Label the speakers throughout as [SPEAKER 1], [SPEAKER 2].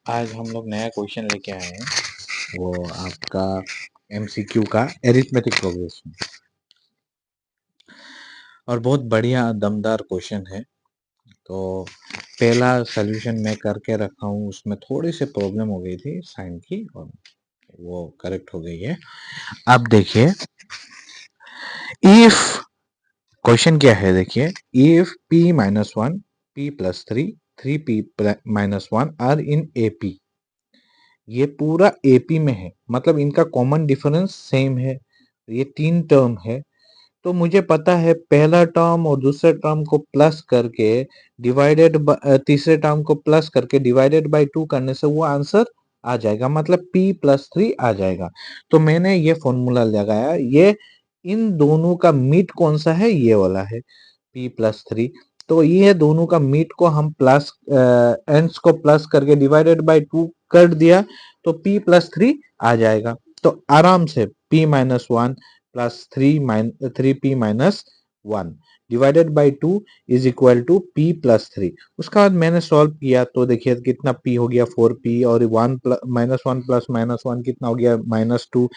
[SPEAKER 1] आज हम लोग नया क्वेश्चन लेके आए हैं। वो आपका एमसीक्यू का एरिथमेटिक प्रोग्रेशन और बहुत बढ़िया दमदार क्वेश्चन है। तो पहला सॉल्यूशन मैं करके रखा हूँ, उसमें थोड़ी सी प्रॉब्लम हो गई थी साइन की और वो करेक्ट हो गई है। अब देखिए, इफ क्वेश्चन क्या है, देखिए, if p minus one p plus three p minus one are in AP, ये पूरा AP में है, मतलब इनका कॉमन डिफरेंस सेम है, ये तीन टर्म है। तो मुझे पता है पहला टर्म और दूसरे टर्म को प्लस करके डिवाइडेड तीसरे टर्म को प्लस करके डिवाइडेड बाय 2 करने से वो आंसर आ जाएगा, मतलब p प्लस 3 आ जाएगा। तो मैंने ये फॉर्मूला लगाया, ये इन दोनों का मीट कौन सा है, ये वाला है p प्लस 3। तो ये दोनों का मीट को हम प्लस एंड्स को प्लस करके डिवाइडेड बाय 2 कर दिया तो p प्लस 3 आ जाएगा। तो आराम से p minus one plus three P minus one divided by 2 is equal to p plus 3। उसके बाद मैंने सॉल्व किया तो देखिए कितना p हो गया 4p, और one minus one plus minus one कितना हो गया -2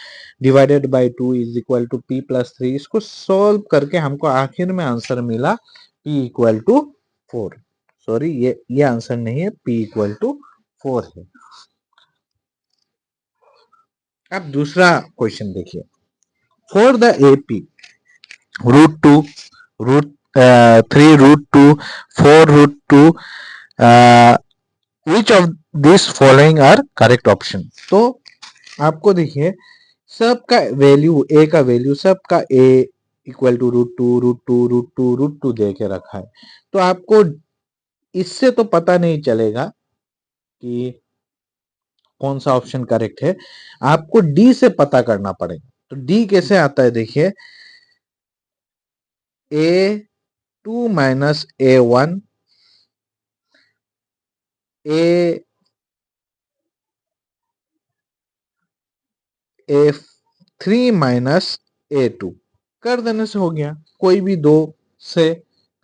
[SPEAKER 1] divided by 2 is equal to p plus 3। इसको सॉल्व करके हमको आखिर में आंसर मिला p इक्वल टू 4। सॉरी, ये आंसर नहीं है, p इक्वल टू 4 है। अब दूसरा क्वेश्चन देखिए, for the AP √2 √3 √2 4 √2 which of these following are correct option। तो आपको देखिए सबका वैल्यू, a का वैल्यू सबका a इक्वल टू √2 दे के रखा है। तो आपको इससे तो पता नहीं चलेगा कि कौन सा ऑप्शन करेक्ट है, आपको डी से पता करना पड़ेगा। तो डी कैसे आता है, देखिए a2 minus a1 a3 minus a2 कर देने से हो गया, कोई भी दो से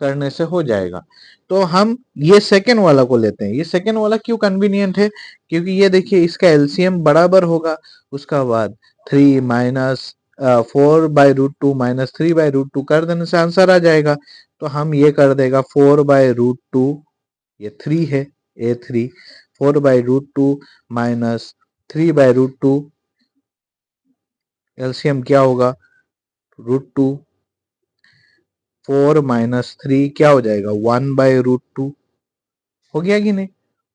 [SPEAKER 1] करने से हो जाएगा। तो हम ये सेकेंड वाला को लेते हैं। ये सेकेंड वाला क्यों कन्वीनियंट है, क्योंकि ये देखिए इसका एलसीएम बराबर होगा, उसका बाद 3 माइनस 4/√2 माइनस 3/√2 कर देने से आंसर आ जाएगा। तो हम ये कर देगा 4/√2, ये 3 है a3, 4/√2 माइनस 3/√2, एलसीएम क्या होगा √2, 4 माइनस 3 क्या हो जाएगा 1/√2, हो गया कि नहीं।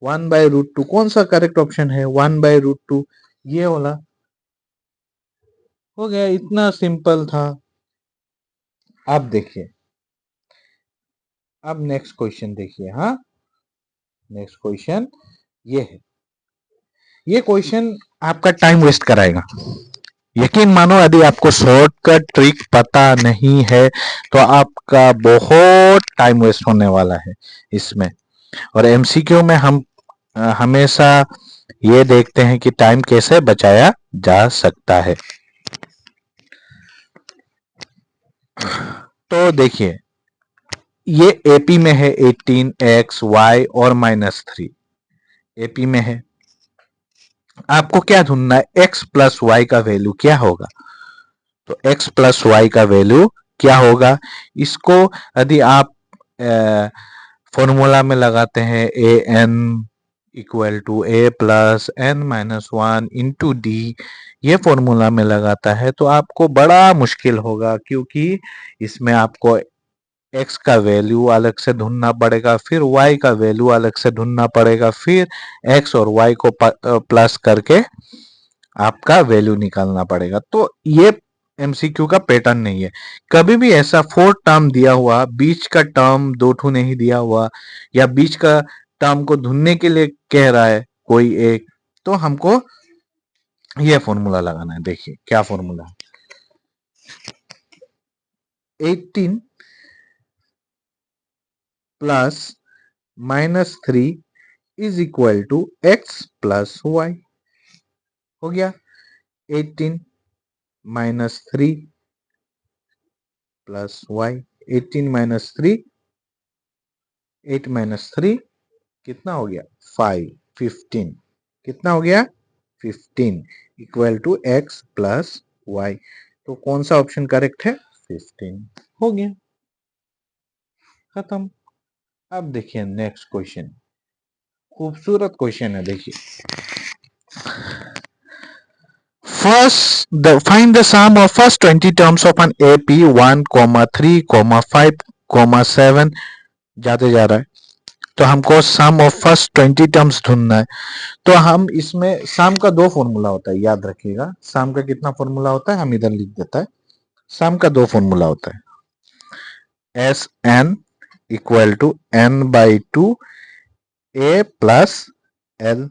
[SPEAKER 1] 1/√2 कौन सा करेक्ट ऑप्शन है, 1/√2 ये वाला, हो गया, इतना सिंपल था। अब देखिए, अब नेक्स्ट क्वेश्चन देखिए। हाँ, नेक्स्ट क्वेश्चन ये है। ये क्वेश्चन आपका टाइम वेस्ट कराएगा, यकीन मानो। यदि आपको शॉर्टकट ट्रिक पता नहीं है तो आपका बहुत टाइम वेस्ट होने वाला है इसमें। और एमसीक्यू में हम हमेशा ये देखते हैं कि टाइम कैसे बचाया जा सकता है। तो देखिए, ये एपी में है 18x y और -3 एपी में है। आपको क्या ढूंढना है, x प्लस वाई का वैल्यू क्या होगा। तो x प्लस वाई का वैल्यू क्या होगा, इसको यदि आप फॉर्मूला में लगाते हैं a n equal to A plus N minus one into d, ये फॉर्मूला में लगाता है तो आपको बड़ा मुश्किल होगा, क्योंकि इसमें आपको x का वैल्यू अलग से ढूंढना पड़ेगा, फिर y का वैल्यू अलग से ढूंढना पड़ेगा, फिर x और y को प्लस करके आपका वैल्यू निकालना पड़ेगा। तो ये एमसीक्यू का पैटर्न नहीं है। कभी भी ऐसा फोर्थ टर्म दिया हुआ, बीच का टर्म दो ठू नहीं दिया हुआ, या बीच का टर्म को ढूंढने के लिए कह रहा है कोई एक, तो हमको यह फॉर्मूला लगाना है। देखिए क्या फॉर्मूला है, 18 plus -3 is equal to x plus Y. हो गया 18 minus 3 plus Y, 18 minus 3, 8 minus 3 कितना हो गया 5, 15। कितना हो गया 15 equal to x plus Y. तो कौन सा ऑप्शन करेक्ट है 15 हो गया खत्म। अब देखिए नेक्स्ट क्वेश्चन, खूबसूरत क्वेश्चन है देखिए। First, find the sum of first 20 terms of an AP 1, 3, 5, 7 जाते जा रहा है। तो हमको सम ऑफ फर्स्ट 20 टर्म्स ढूंढना है। तो हम इसमें सम का दो फॉर्मूला होता है, याद रखिएगा। सम का कितना फॉर्मूला होता है, हम इधर लिख देता है। सम का दो फॉर्मूला होता है, s N equal to N by two A plus l,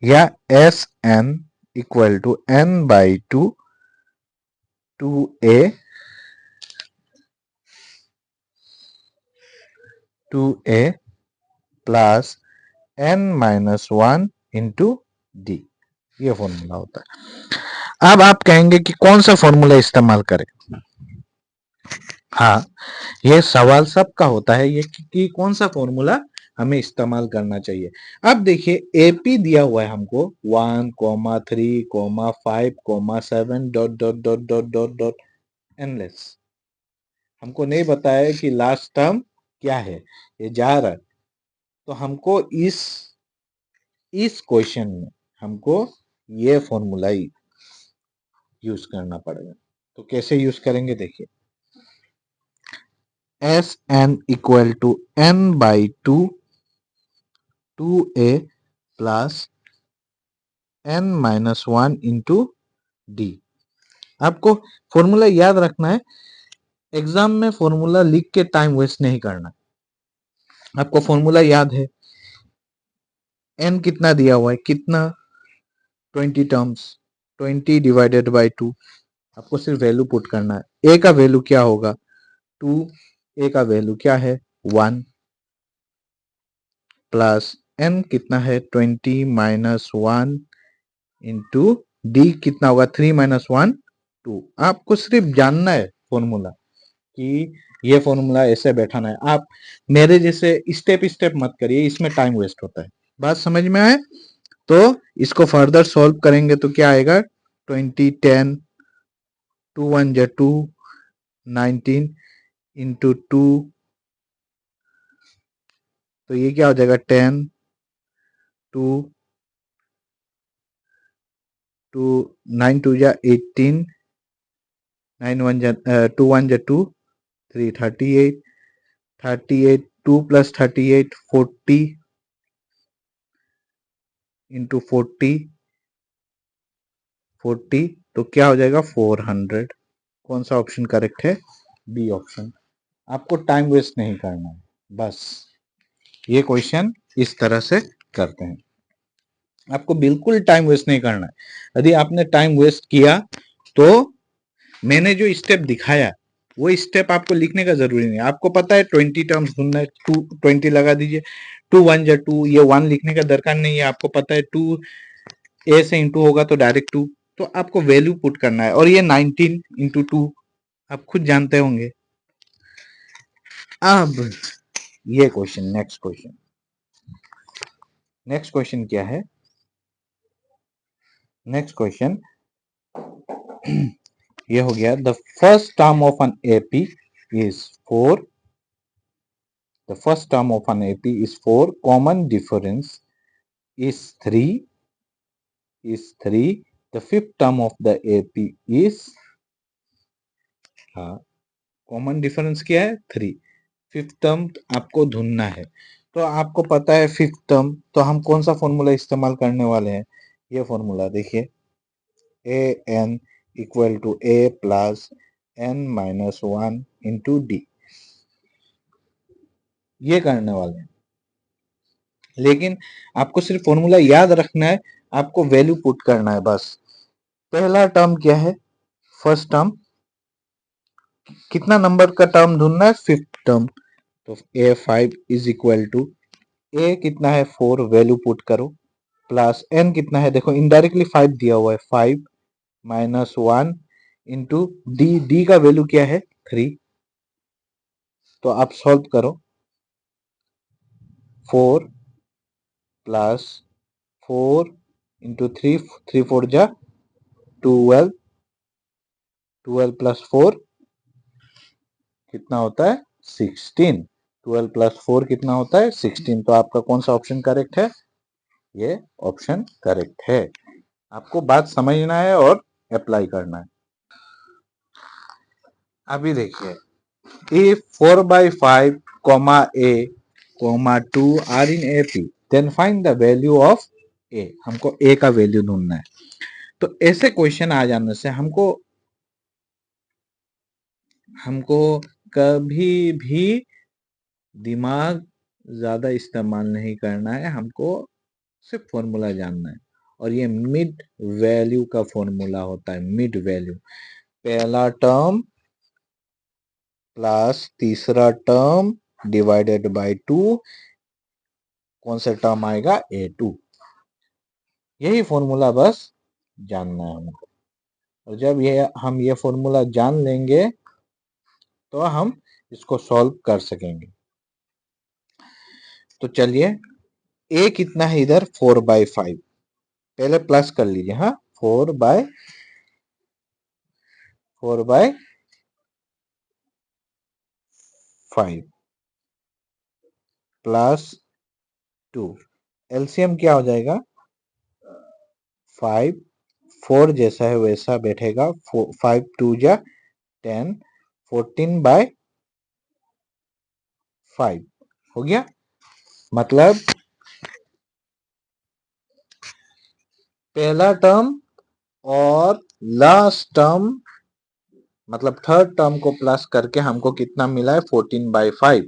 [SPEAKER 1] या s N equal to N by two A plus N minus one into d, ये फॉर्मूला होता है। अब आप कहेंगे कि कौन सा फॉर्मूला इस्तेमाल करें। हाँ, ये सवाल सबका होता है ये कि कौन सा फॉर्मूला हमें इस्तेमाल करना चाहिए। अब देखिए एपी दिया हुआ है हमको 1,3,5,7 dot dot dot dot dot dot endless. हमको नहीं बताया कि लास्ट टर्म क्या है, ये जा रहा है। तो हमको इस क्वेश्चन में हमको ये फॉर्मूला यूज करना पड़ेगा। तो कैसे यूज करेंगे देखिए, S N equal to N by two A plus N minus one into D. आपको फॉर्मूला याद रखना है, एग्जाम में फॉर्मूला लिख के टाइम वेस्ट नहीं करना। आपको फॉर्मूला याद है, एन कितना दिया हुआ है, कितना 20 टर्म्स, 20 डिवाइडेड बाई 2। आपको सिर्फ वैल्यू पुट करना है। ए का वैल्यू क्या होगा 2, ए का वैल्यू क्या है 1, प्लस एन कितना है 20 माइनस 1 इंटू डी कितना होगा 3 माइनस 1 2। आपको सिर्फ जानना है फॉर्मूला कि ये फॉर्मूला ऐसे बैठाना है। आप मेरे जैसे स्टेप स्टेप मत करिए, इसमें टाइम वेस्ट होता है। बात समझ में आए तो इसको फर्दर सॉल्व करेंगे तो क्या आएगा 20 10 2 1 जा 2 19 इंटू 2, तो ये क्या हो जाएगा 10 2 2 9 2 जा 18 9 1 जा 2 1 जा 2 3 38 38 2 प्लस 38 40 इंटू 40 40, तो क्या हो जाएगा 400। कौन सा ऑप्शन करेक्ट है बी ऑप्शन। आपको टाइम वेस्ट नहीं करना है, बस ये क्वेश्चन इस तरह से करते हैं। आपको बिल्कुल टाइम वेस्ट नहीं करना है। यदि आपने टाइम वेस्ट किया तो मैंने जो स्टेप दिखाया वो स्टेप आपको लिखने का जरूरी नहीं। आपको पता है 20 टर्म्स ढूंढना है, 20 लगा दीजिए, 2 1 जा 2, ये 1 लिखने का दरकार नहीं है। आपको पता है 2 ए से इंटू होगा तो डायरेक्ट 2, तो आपको वैल्यू पुट करना है। और ये 19 इंटू 2 आप खुद जानते होंगे। अब ये क्वेश्चन, नेक्स्ट क्वेश्चन क्या है, नेक्स्ट क्वेश्चन ये हो गया, the first term of an AP is 4, the first term of an AP is 4, common difference is 3, the fifth term of the AP is, हाँ कॉमन डिफरेंस क्या है 3, fifth term आपको ढूंढना है। तो आपको पता है फिफ्थ टर्म, तो हम कौन सा फॉर्मूला इस्तेमाल करने वाले हैं, ये फॉर्मूला देखिए, a n equal to A plus N minus one into d, ये करने वाले हैं। लेकिन आपको सिर्फ फॉर्मूला याद रखना है, आपको वैल्यू पुट करना है बस। पहला टर्म क्या है, फर्स्ट टर्म, कितना नंबर का टर्म ढूंढना है फिफ्थ टर्म, तो ए 5 इज इक्वल टू ए कितना है 4, वैल्यू पुट करो, प्लस एन कितना है, देखो इनडायरेक्टली 5 दिया हुआ है, 5 माइनस 1 इंटू डी, डी का वैल्यू क्या है 3, तो आप सॉल्व करो, 4 प्लस 4 इंटू 3, 3 4 जा 12, 12 प्लस 4 कितना होता है 16, 12 प्लस 4 कितना होता है 16। तो आपका कौन सा ऑप्शन करेक्ट है? ये ऑप्शन करेक्ट है। आपको बात समझना है और अप्लाई करना है। अभी देखिए, if 4 by 5 comma a comma 2 are in AP, then find the value of a। हमको a का वैल्यू ढूंढना है। तो ऐसे क्वेश्चन आ जाने से हमको कभी भी दिमाग ज्यादा इस्तेमाल नहीं करना है, हमको सिर्फ फॉर्मूला जानना है। और ये मिड वैल्यू का फॉर्मूला होता है, मिड वैल्यू। पहला टर्म प्लस तीसरा टर्म डिवाइडेड बाय 2, कौन सा टर्म आएगा A2। यही फॉर्मूला बस जानना है हमको। और जब हम ये फॉर्मूला जान लेंगे तो हम इसको सॉल्व कर सकेंगे। तो चलिए, a कितना है इधर 4 by 5, पहले प्लस कर लीजिए। हाँ, 4 by 5 प्लस 2, एलसीएम क्या हो जाएगा 5, 4 जैसा है वैसा बैठेगा, 5 2 जा 10, 14 by 5 हो गया। मतलब पहला टर्म और लास्ट टर्म, मतलब थर्ड टर्म को प्लस करके हमको कितना मिला है 14/5।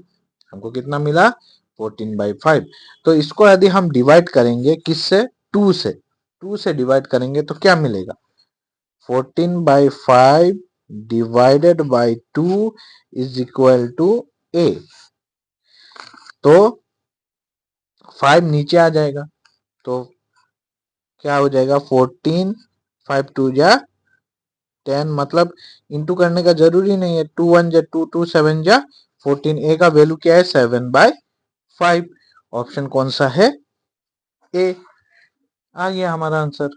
[SPEAKER 1] हमको कितना मिला 14/5। तो इसको यदि हम डिवाइड करेंगे किससे 2 से, 2 से डिवाइड करेंगे तो क्या मिलेगा 14/5 divided by 2 is equal to a। तो 5 नीचे आ जाएगा, तो क्या हो जाएगा 14, 5 2 जा 10, मतलब इंटू करने का जरूरी नहीं है, 2 1 जा 2, 2 7 जा 14। ए का वैल्यू क्या है 7/5। ऑप्शन कौन सा है ए। आ गया हमारा आंसर।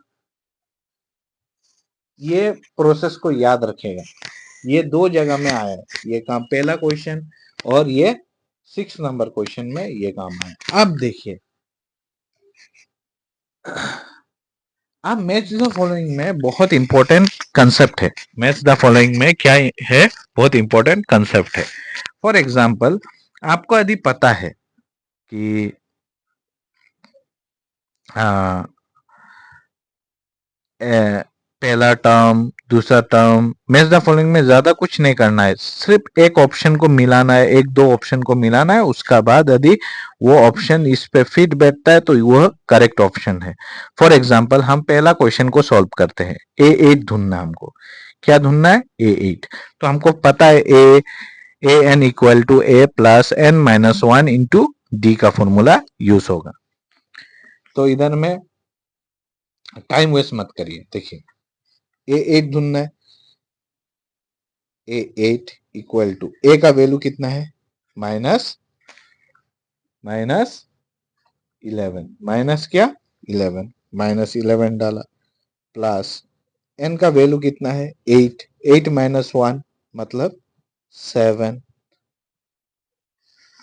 [SPEAKER 1] ये प्रोसेस को याद रखेगा, ये दो जगह में आया है ये काम, पहला क्वेश्चन और ये 6 नंबर क्वेश्चन में ये काम आया। अब देखिए, अब मैच द फॉलोइंग में बहुत इंपॉर्टेंट कंसेप्ट है। मैच द फॉलोइंग में क्या है, बहुत इंपॉर्टेंट कंसेप्ट है। फॉर एग्जाम्पल, आपको यदि पता है कि पहला टर्म दूसरा टर्म, मैच द फॉलोइंग में ज्यादा कुछ नहीं करना है, सिर्फ एक ऑप्शन को मिलाना है, एक दो ऑप्शन को मिलाना है। उसका बाद यदि वो ऑप्शन इस पे फिट बैठता है तो वह करेक्ट ऑप्शन है। फॉर एग्जाम्पल, हम पहला क्वेश्चन को सॉल्व करते हैं। A8 ढूंढना, हमको क्या ढूंढना है A8। तो हमको पता है a n equal to A plus N minus 1 into d का फॉर्मूला यूज होगा। तो इधर में टाइम वेस्ट मत करिए। देखिए, A8 ढूंढना है, A8 इक्वल टू ए का वैल्यू कितना है माइनस 11, माइनस क्या 11, -11 डाला, प्लस एन का वैल्यू कितना है 8, 8 माइनस 1 मतलब 7,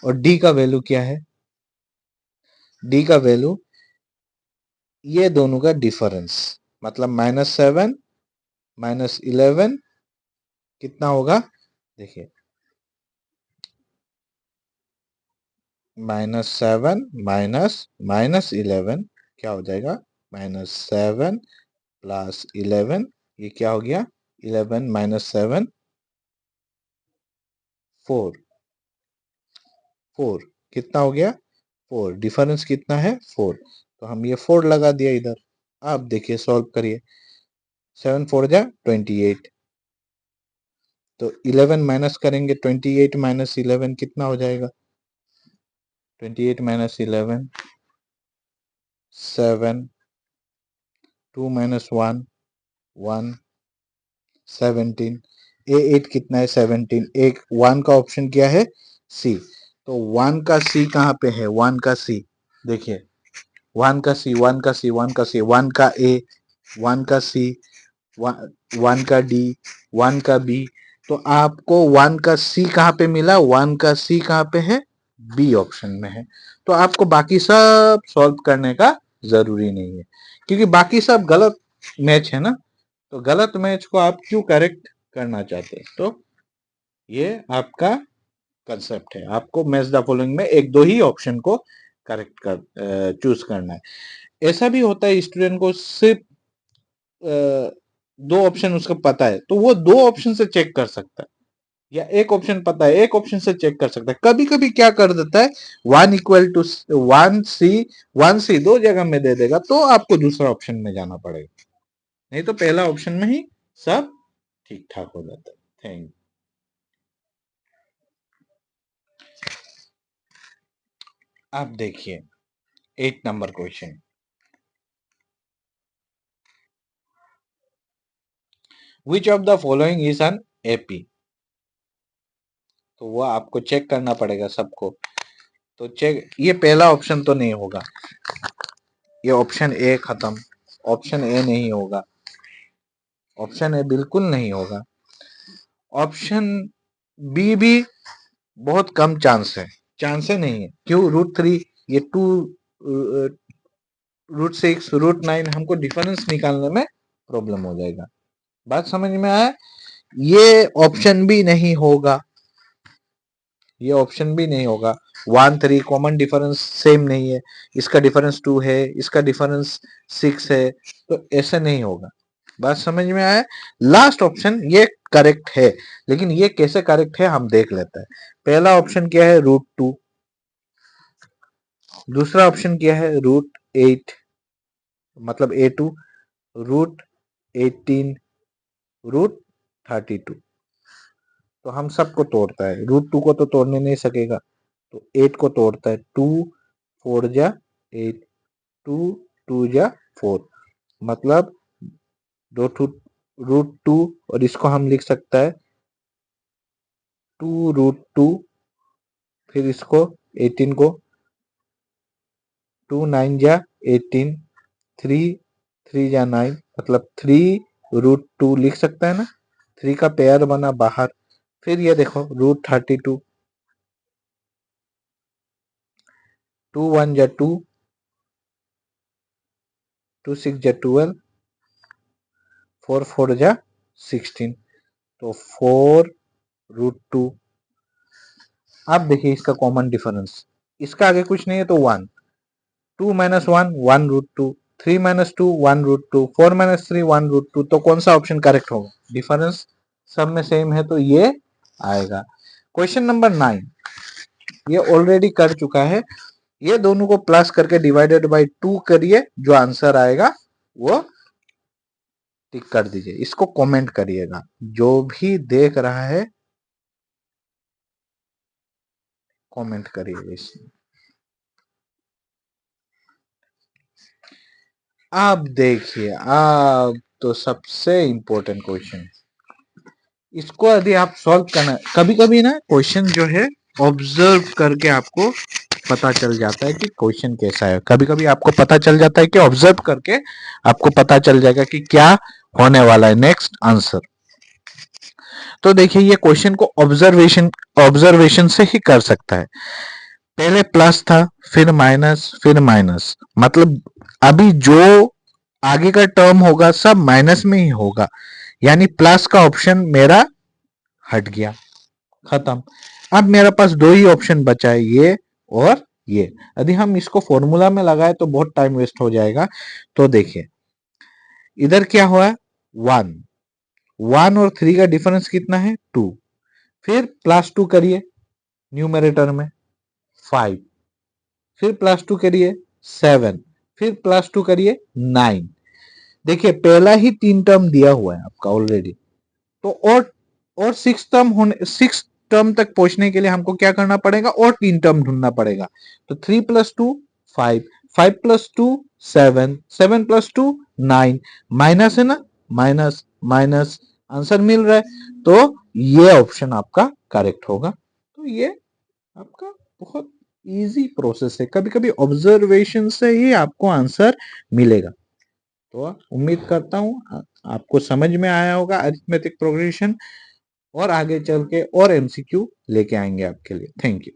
[SPEAKER 1] और डी का वैल्यू क्या है, डी का वैल्यू ये दोनों का डिफरेंस, मतलब -7 -11 कितना होगा, देखिए -7 -11 क्या हो जाएगा -7 प्लस 11, ये क्या हो गया 11 माइनस 7 4, 4 कितना हो गया 4, डिफरेंस कितना है 4। तो हम ये 4 लगा दिया इधर। आप देखिए सॉल्व करिए, 7 4 जा 28, तो 11 माइनस करेंगे, 28 माइनस 11 कितना हो जाएगा 28 माइनस 11 7, 2 माइनस 1 1, 17, A8 कितना है 17, एक 1 का ऑप्शन क्या है C। तो 1 का C कहाँ पे है, 1 का C देखिए 1 का सी, 1 का सी, 1 का सी, 1 का ए, 1 का सी, 1 का डी, 1 का बी। तो आपको 1 का सी कहाँ पे मिला? 1 का सी कहाँ पे है? बी ऑप्शन में है। तो आपको बाकी सब सॉल्व करने का जरूरी नहीं है, क्योंकि बाकी सब गलत मैच है ना। तो गलत मैच को आप क्यों करेक्ट करना चाहते हैं? तो ये आपका कंसेप्ट है। आपको मैच द फॉलोइंग में एक दो ही ऑप्शन को करेक्ट कर चूज करना है। ऐसा भी होता है स्टूडेंट को सिर्फ दो ऑप्शन उसको पता है, तो वो दो ऑप्शन से चेक कर सकता है, या एक ऑप्शन पता है एक ऑप्शन से चेक कर सकता है। कभी कभी क्या कर देता है, 1 = 1 सी दो जगह में दे देगा, तो आपको दूसरा ऑप्शन में जाना पड़ेगा, नहीं तो पहला ऑप्शन में ही सब ठीक ठाक हो जाता है। Thank you. आप देखिए 8 number question, which of the following is an AP. तो वो आपको चेक करना पड़ेगा सबको। तो चेक, ये पहला ऑप्शन तो नहीं होगा, ये ऑप्शन ए खत्म, ऑप्शन ए नहीं होगा, ऑप्शन ए बिल्कुल नहीं होगा, ऑप्शन बी भी बहुत कम चांस है, चांस है नहीं है। क्यों? √3, ये 2, √6, √9, हमको डिफरेंस निकालने में प्रॉब्लम हो जाएगा। बात समझ में आया? ये ऑप्शन भी नहीं होगा, ये ऑप्शन भी नहीं होगा। 1 3 कॉमन डिफरेंस सेम नहीं है, इसका डिफरेंस 2 है, इसका डिफरेंस 6 है, तो ऐसे नहीं होगा। बात समझ में आया? लास्ट ऑप्शन ये करेक्ट है, लेकिन ये कैसे करेक्ट है हम देख लेते हैं। पहला ऑप्शन क्या है? √2। दूसरा ऑप्शन क्या है? √8, मतलब A2, √18, √32। तो हम सबको तोड़ता है, √2 को तो तोड़ने नहीं सकेगा, तो 8 को तोड़ता है। 2 4 जा 8, 2 2 जा 4, मतलब दो √2, और इसको हम लिख सकता है 2 √2, फिर इसको 18 को 2 9 जा 18, 3 3 जा 9, मतलब 3 √2 लिख सकता है ना। 3 का पेयर बना बाहर। फिर ये देखो √32, 2 1 जा 2, 2 6 जा 12, 4 4 जा 16, तो 4 √2। अब देखिए इसका कॉमन डिफरेंस, इसका आगे कुछ नहीं है तो 1, 2 - 1 1 √2, 3 - 2 1 √2, 4 - 3 1 √2। तो कौन सा ऑप्शन करेक्ट होगा? डिफरेंस सब में सेम है, तो ये आएगा। क्वेश्चन नंबर 9 ये ऑलरेडी कर चुका है। ये दोनों को प्लस करके डिवाइडेड बाय 2 करिए, जो आंसर आएगा वो टिक कर दीजिए। इसको कमेंट करिएगा, जो भी देख रहा है कमेंट करिएगा इसमें। आप देखिए, आप तो सबसे इंपॉर्टेंट क्वेश्चन, इसको यदि आप सॉल्व करना, कभी कभी ना क्वेश्चन जो है ऑब्जर्व करके आपको पता चल जाता है कि क्वेश्चन कैसा है। कभी कभी आपको पता चल जाता है कि ऑब्जर्व करके आपको पता चल जाएगा कि क्या होने वाला है नेक्स्ट आंसर। तो देखिए ये क्वेश्चन को ऑब्जर्वेशन से ही कर सकता है। पहले प्लस था, फिर माइनस, फिर माइनस, मतलब अभी जो आगे का टर्म होगा सब माइनस में ही होगा, यानी प्लस का ऑप्शन मेरा हट गया, खत्म। अब मेरे पास दो ही ऑप्शन बचा है, ये और ये। यदि हम इसको फॉर्मूला में लगाए तो बहुत टाइम वेस्ट हो जाएगा। तो देखिए इधर क्या हुआ, 1 1 और 3 का डिफरेंस कितना है? 2, फिर +2 करिए न्यूमरेटर में 5, फिर +2 करिए 7, फिर +2 करिए 9। देखिए पहला ही 3 टर्म दिया हुआ है आपका ऑलरेडी, तो और 6 टर्म तक पहुंचने के लिए हमको क्या करना पड़ेगा? और 3 टर्म ढूंढना पड़ेगा। तो 3 + 2 5, 5 + 2 7, 7 + 2 9, माइनस है ना, माइनस माइनस आंसर मिल रहा है, तो ये ऑप्शन आपका करेक्ट होगा। तो ये आपका बहुत इजी प्रोसेस है, कभी कभी ऑब्जर्वेशन से ही आपको आंसर मिलेगा। तो उम्मीद करता हूँ आपको समझ में आया होगा अरिथमेटिक प्रोग्रेशन, और आगे चल के और एमसीक्यू लेके आएंगे आपके लिए। Thank you.